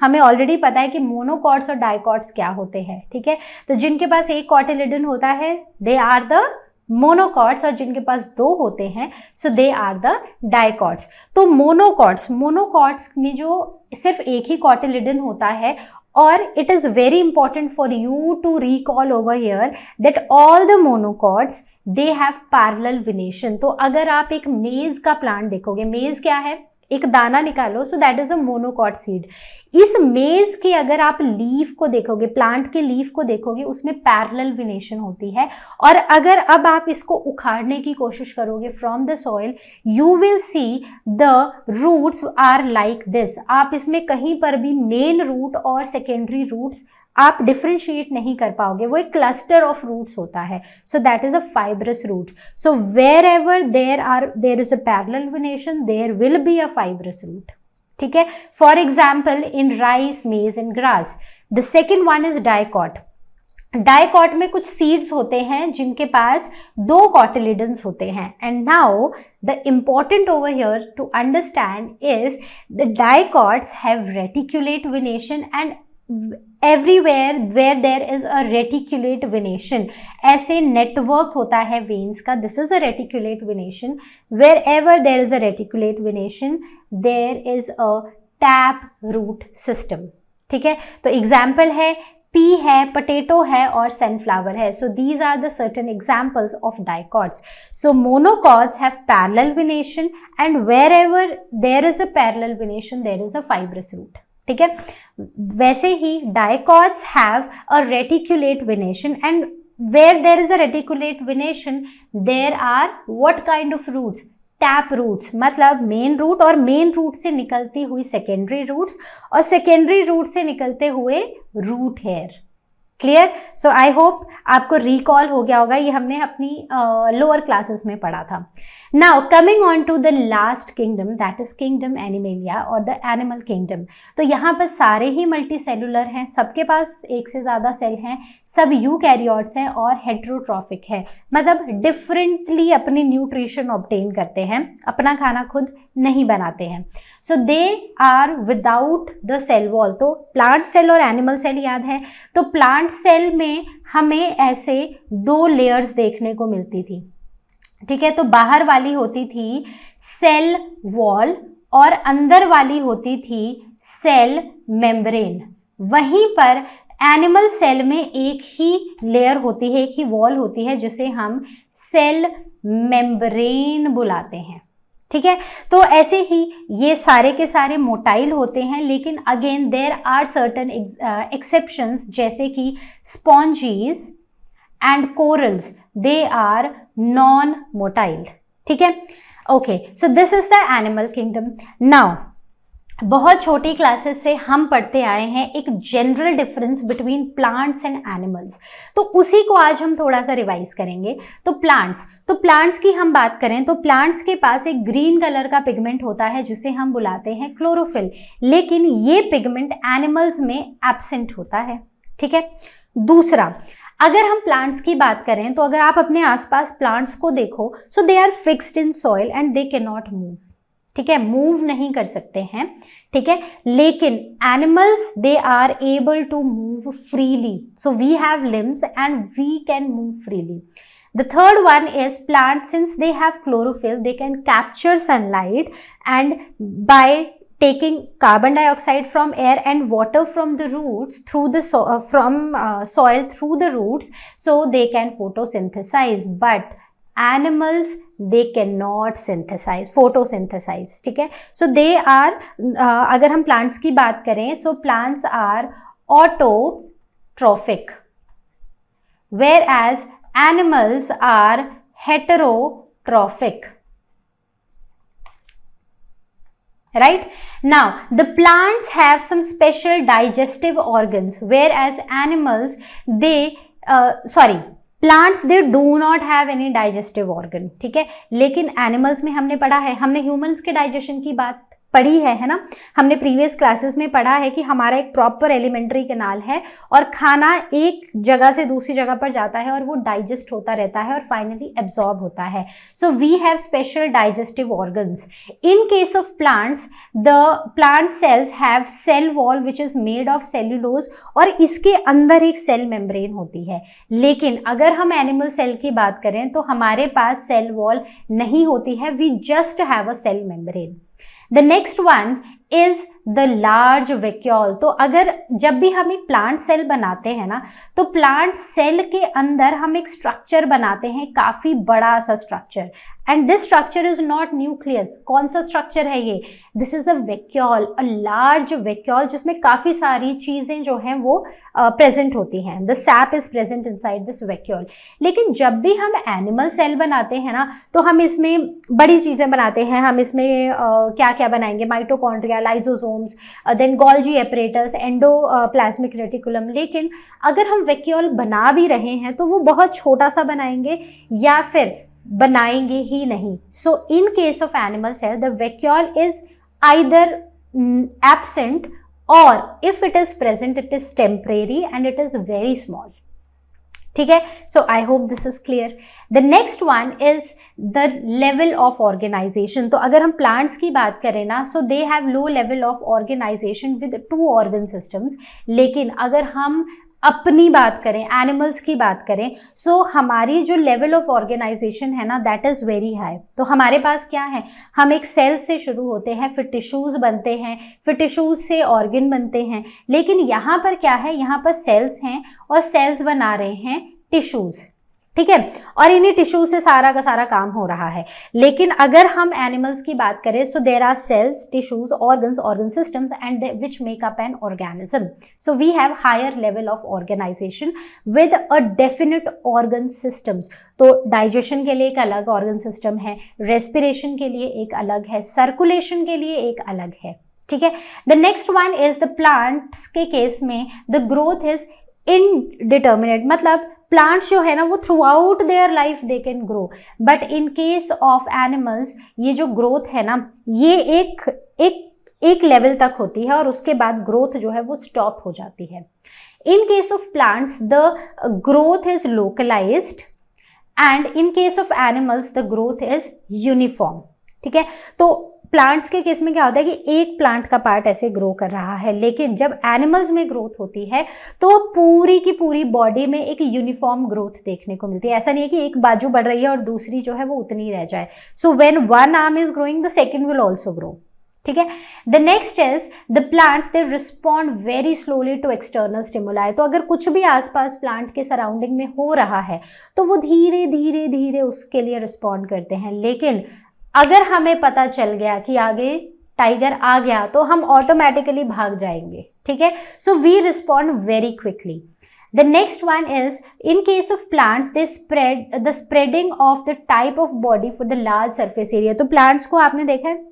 A: हमें ऑलरेडी पता है कि मोनोकॉट्स और डाइकॉट्स क्या होते हैं। ठीक है, तो जिनके पास एक कॉटिलिडन होता है दे आर द मोनोकॉट्स, और जिनके पास दो होते हैं so they are the dicots. तो मोनोकॉट्स में जो सिर्फ एक ही कॉटिलिडन होता है, और it is very important for you to recall over here that all the monocots they have parallel venation. तो अगर आप एक मेज का प्लांट देखोगे, मेज क्या है, एक दाना निकालो, सो that is a monocot seed. इस मेज के अगर आप लीफ को देखोगे, प्लांट के लीफ को देखोगे, उसमें पैरेलल विनेशन होती है। और अगर अब आप इसको उखाड़ने की कोशिश करोगे from the soil, you will see the roots are like this. आप इसमें कहीं पर भी मेन रूट और सेकेंडरी रूट्स आप डिफ्रेंशिएट नहीं कर पाओगे, वो एक क्लस्टर ऑफ रूट्स होता है। So that is a fibrous root. So wherever there is a parallel venation, there will be a fibrous root. ठीक है, for example in rice, maize and grass. The second one is dicot. Dicot में कुछ seeds होते हैं जिनके पास दो cotyledons होते हैं। And now the important over here to understand is the dicots have reticulate venation and everywhere where there is a reticulate venation, ऐसे network होता है वेन्स का, this is a reticulate venation. wherever there is a reticulate venation there is a tap root system। ठीक है, तो example है P है, potato है और सनफ्लावर है। So these are the certain examples of dicots. So monocots have parallel venation and wherever there is a parallel venation there is a fibrous root। ठीक है, वैसे ही dicots have a reticulate venation and where there is a reticulate venation there are what kind of roots, tap roots, मतलब main root और main root से निकलती हुई secondary roots और सेकेंडरी रूट से निकलते हुए root hair. Clear? So I hope आपको रिकॉल हो गया होगा, ये हमने अपनी लोअर क्लासेस में पढ़ा था. Now coming on to the last kingdom, that is kingdom Animalia और द एनिमल किंगडम. तो यहाँ पर सारे ही मल्टी सेलुलर हैं, सबके पास एक से ज़्यादा सेल हैं, सब यूकैरियोट्स हैं और हेट्रोट्रॉफिक हैं, मतलब डिफरेंटली अपनी न्यूट्रिशन ऑब्टेन करते हैं, अपना खाना खुद नहीं बनाते हैं. So they are without the cell wall. तो प्लांट सेल और एनिमल सेल याद है, तो प्लांट सेल में हमें ऐसे 2 लेयर्स देखने को मिलती थी. ठीक है, तो बाहर वाली होती थी सेल वॉल और अंदर वाली होती थी सेल मेम्ब्रेन. वहीं पर एनिमल सेल में एक ही लेयर होती है, एक ही वॉल होती है, जिसे हम सेल मेम्ब्रेन बुलाते हैं. ठीक है, तो ऐसे ही ये सारे के सारे मोटाइल होते हैं, लेकिन again there are certain exceptions, जैसे कि sponges and corals, they are non motile. ठीक है, okay. So this is the animal kingdom. Now बहुत छोटी क्लासेस से हम पढ़ते आए हैं एक general difference between plants and animals, तो उसी को आज हम थोड़ा सा रिवाइज करेंगे. तो प्लांट्स की हम बात करें तो प्लांट्स के पास एक ग्रीन कलर का पिगमेंट होता है जिसे हम बुलाते हैं क्लोरोफिल, लेकिन ये पिगमेंट एनिमल्स में एब्सेंट होता है. ठीक है, दूसरा, अगर हम प्लांट्स की बात करें तो अगर आप अपने आसपास प्लांट्स को देखो, so they are fixed in soil and they can not move. ठीक है, मूव नहीं कर सकते हैं. ठीक है, लेकिन animals they are able to move freely. So we have limbs and we can move freely. The third one is plants, since they have chlorophyll, they can capture sunlight, and by taking carbon dioxide from air and water from the roots through the soil through the roots, so they can photosynthesize. But animals, they cannot photosynthesize. ठीक है, so they are अगर हम plants की बात करें, so plants are autotrophic, whereas animals are heterotrophic. Right? Now, the plants have some special digestive organs, whereas animals, plants, they do not have any digestive organ. ठीक है, लेकिन animals में हमने पढ़ा है, हमने ह्यूमंस के डाइजेशन की बात पढ़ी है ना, हमने प्रीवियस क्लासेस में पढ़ा है कि हमारा एक प्रॉपर एलिमेंट्री कैनाल है और खाना एक जगह से दूसरी जगह पर जाता है और वो डाइजेस्ट होता रहता है और फाइनली एब्जॉर्ब होता है. So we have special digestive organs. In case of plants, the plant cells have cell wall which is made of cellulose और इसके अंदर एक सेल मेम्ब्रेन होती है. लेकिन अगर हम एनिमल सेल की बात करें तो हमारे पास सेल वॉल नहीं होती है, we just have a cell membrane. The next one is the large vacuole. तो अगर जब भी हम एक प्लांट सेल बनाते हैं ना, तो प्लांट सेल के अंदर हम एक स्ट्रक्चर बनाते हैं, काफी बड़ा सा structure, and this structure is not nucleus. कौन सा स्ट्रक्चर है ये? This is a vacuole, a large vacuole, जिसमें काफी सारी चीजें जो हैं वो प्रेजेंट होती हैं. The SAP is present inside this vacuole. लेकिन जब भी हम एनिमल सेल बनाते हैं ना, तो हम इसमें बड़ी चीजें बनाते हैं. हम इसमें क्या क्या बनाएंगे? Mitochondria, lysosomes, then Golgi apparatus, endoplasmic reticulum. लेकिन अगर हम वैक्यूल बना भी रहे हैं तो वो बहुत छोटा सा बनाएंगे या फिर बनाएंगे ही नहीं. So in case of animal cell, the vacuole is either absent और if it is present, it is temporary and it is very small. ठीक है, so I hope this is clear. The next one is the level of organisation. तो अगर हम plants की बात करें ना, so they have low level of organisation with 2 organ systems. लेकिन अगर हम अपनी बात करें, एनिमल्स की बात करें, सो हमारी जो लेवल ऑफ ऑर्गेनाइजेशन है ना, दैट इज़ वेरी हाई. तो हमारे पास क्या है? हम एक सेल से शुरू होते हैं, फिर टिश्यूज़ बनते हैं, फिर टिश्यूज़ से ऑर्गन बनते हैं. लेकिन यहाँ पर क्या है? यहाँ पर सेल्स हैं और सेल्स बना रहे हैं टिश्यूज़. ठीक है, और इन्हीं टिश्यू से सारा का सारा काम हो रहा है. लेकिन अगर हम एनिमल्स की बात करें, so there are cells, tissues, organs, organ systems and which make up an organism. So we have higher level of organisation with a definite organ systems. तो डाइजेशन के लिए एक अलग ऑर्गन सिस्टम है, रेस्पिरेशन के लिए एक अलग है, सर्कुलेशन के लिए एक अलग है. ठीक है, the next one is the plants के केस में द ग्रोथ इज इनडिटर्मिनेट, मतलब प्लांट्स जो है ना वो through out their life they can grow, but in case of animals ये जो ग्रोथ है ना ये एक लेवल तक होती है और उसके बाद ग्रोथ जो है वो स्टॉप हो जाती है। In case of plants the growth is localised and in case of animals the growth is uniform. ठीक है, तो प्लांट्स के केस में क्या होता है कि एक प्लांट का पार्ट ऐसे ग्रो कर रहा है, लेकिन जब एनिमल्स में ग्रोथ होती है तो पूरी की पूरी बॉडी में एक यूनिफॉर्म ग्रोथ देखने को मिलती है। ऐसा नहीं है कि एक बाजू बढ़ रही है और दूसरी जो है वो उतनी रह जाए। So when one arm is growing the second will also grow. ठीक है, the next is the plants they respond very slowly to external stimuli. तो अगर कुछ भी आसपास प्लांट के सराउंडिंग में हो रहा है तो वो धीरे धीरे धीरे उसके लिए रिस्पॉन्ड करते हैं, लेकिन अगर हमें पता चल गया कि आगे टाइगर आ गया तो हम ऑटोमेटिकली भाग जाएंगे। ठीक है, so we respond very quickly. The next one is in case of plants they spread the spreading of the type of body for the large surface area. तो प्लांट्स को आपने देखा है,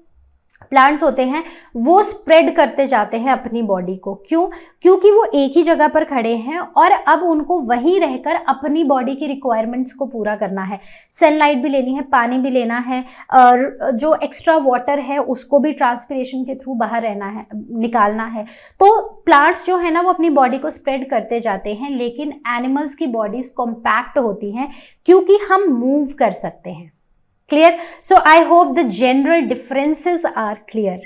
A: प्लांट्स होते हैं वो स्प्रेड करते जाते हैं अपनी बॉडी को। क्यों? क्योंकि वो एक ही जगह पर खड़े हैं और अब उनको वहीं रहकर अपनी बॉडी की रिक्वायरमेंट्स को पूरा करना है। सनलाइट भी लेनी है, पानी भी लेना है, और जो एक्स्ट्रा वाटर है उसको भी ट्रांसपिरेशन के थ्रू बाहर रहना है, निकालना है। तो प्लांट्स जो है ना वो अपनी बॉडी को स्प्रेड करते जाते हैं, लेकिन एनिमल्स की बॉडीज कॉम्पैक्ट होती हैं क्योंकि हम मूव कर सकते हैं। Clear? So I hope the general differences are clear.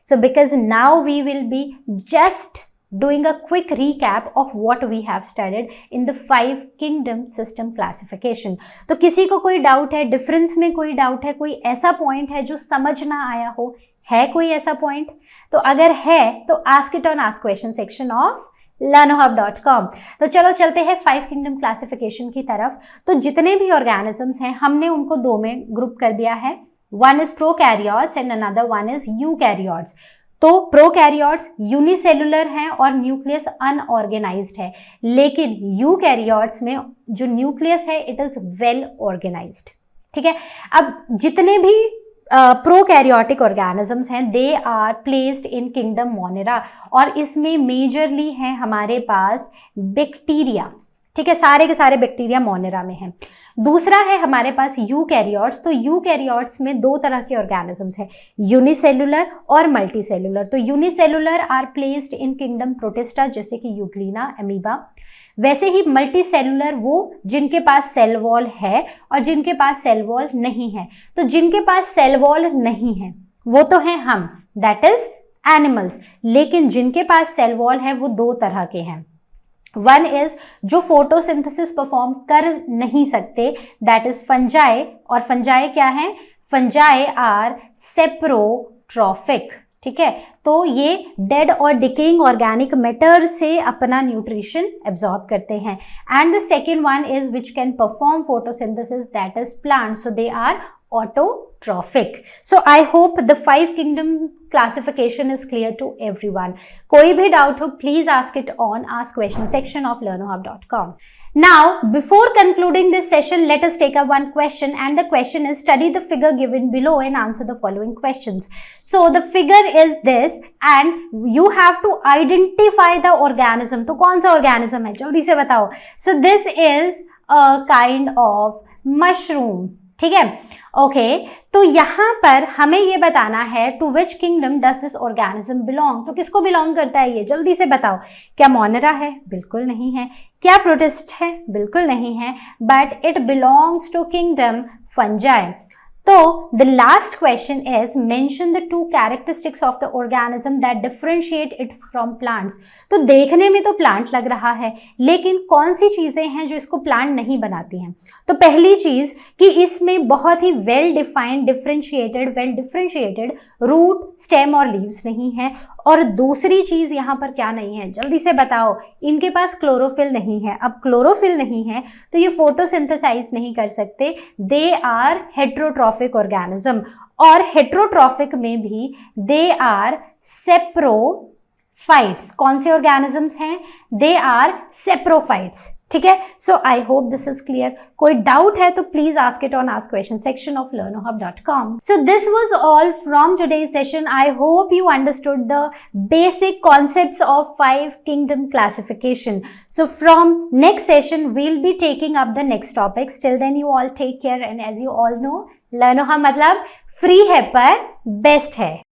A: So because now we will be just doing a quick recap of what we have studied in the 5 kingdom system classification. तो किसी को कोई doubt है, difference में कोई doubt है, कोई ऐसा पॉइंट है जो समझ ना आया हो, है कोई ऐसा पॉइंट? तो अगर है तो ask it on ask question section of learnohub.com। तो चलो चलते हैं 5 किंगडम क्लासिफिकेशन की तरफ। तो जितने भी ऑर्गेनिजम्स हैं हमने उनको 2 में ग्रुप कर दिया है, one is prokaryotes and another one is eukaryotes. तो प्रोकैरियोट्स यूनिसेलुलर हैं और न्यूक्लियस अनऑर्गेनाइज्ड है, लेकिन यूकैरियोट्स में जो न्यूक्लियस है इट इज वेल ऑर्गेनाइज्ड। ठीक है, अब जितने भी प्रोकैरियोटिक ऑर्गेनिजम्स हैं they are placed in kingdom Monera, और इसमें मेजरली है हमारे पास बैक्टीरिया। ठीक है, सारे के सारे बैक्टीरिया मोनेरा में हैं। दूसरा है हमारे पास यूकैरियोट्स। तो यूकैरियोट्स में 2 तरह के ऑर्गेनिजम्स हैं, यूनिसेलुलर और मल्टीसेलुलर। तो unicellular are placed in kingdom Protista, जैसे कि यूग्लिना, अमीबा। वैसे ही मल्टीसेलुलर वो जिनके पास सेल वॉल है और जिनके पास सेल वॉल नहीं है। तो जिनके पास सेल वॉल नहीं है वो तो हैं हम, दैट इज एनिमल्स, लेकिन जिनके पास सेल वॉल है वो 2 तरह के हैं। वन इज जो फोटोसिंथेसिस परफॉर्म कर नहीं सकते, दैट इज फंजाई। और फंजाई क्या है? Fungi are saprotrophic. ठीक है, तो ये डेड और डिकेइंग ऑर्गेनिक मैटर से अपना न्यूट्रिशन एब्जॉर्ब करते हैं। And the second one is which can perform photosynthesis, that is plant, so they are autotrophic. So I hope the 5 kingdom classification is clear to everyone. कोई भी doubt हो please ask it on ask question section of learnohub.com. Now before concluding this session, let us take up one question, and the question is study the figure given below and answer the following questions. So the figure is this and you have to identify the organism. तो कौन सा organism है जल्दी से बताओ। So this is a kind of mushroom. ठीक है, okay, तो यहाँ पर हमें ये बताना है to which kingdom does this organism belong. तो किसको बिलोंग करता है ये जल्दी से बताओ। क्या मोनेरा है? बिल्कुल नहीं है। क्या प्रोटिस्ट है? बिल्कुल नहीं है, but it belongs to kingdom fungi. तो the last question is mention the 2 characteristics of the organism that differentiate it from plants. तो देखने में तो प्लांट लग रहा है, लेकिन कौन सी चीजें हैं जो इसको प्लांट नहीं बनाती हैं? तो पहली चीज कि इसमें बहुत ही वेल डिफरेंशिएटेड रूट, स्टेम और लीव्स नहीं है। और दूसरी चीज यहाँ पर क्या नहीं है जल्दी से बताओ। इनके पास क्लोरोफिल नहीं है। अब क्लोरोफिल नहीं है तो ये फोटोसिंथेसाइज नहीं कर सकते, दे आर हेट्रोट्रॉफिक ऑर्गेनिज्म। और हेट्रोट्रॉफिक में भी दे आर सेप्रोफाइट्स। कौन से ऑर्गेनिजम्स हैं? They are saprophytes. ठीक है. So I hope this is clear. कोई डाउट है तो please ask it on ask question section of learnohub.com. So this was all from today's session. I hope you understood the basic concepts of 5 kingdom classification. So from next session we'll be taking up the next topics. Till then you all take care, and as you all know, learnohub मतलब free है पर best है.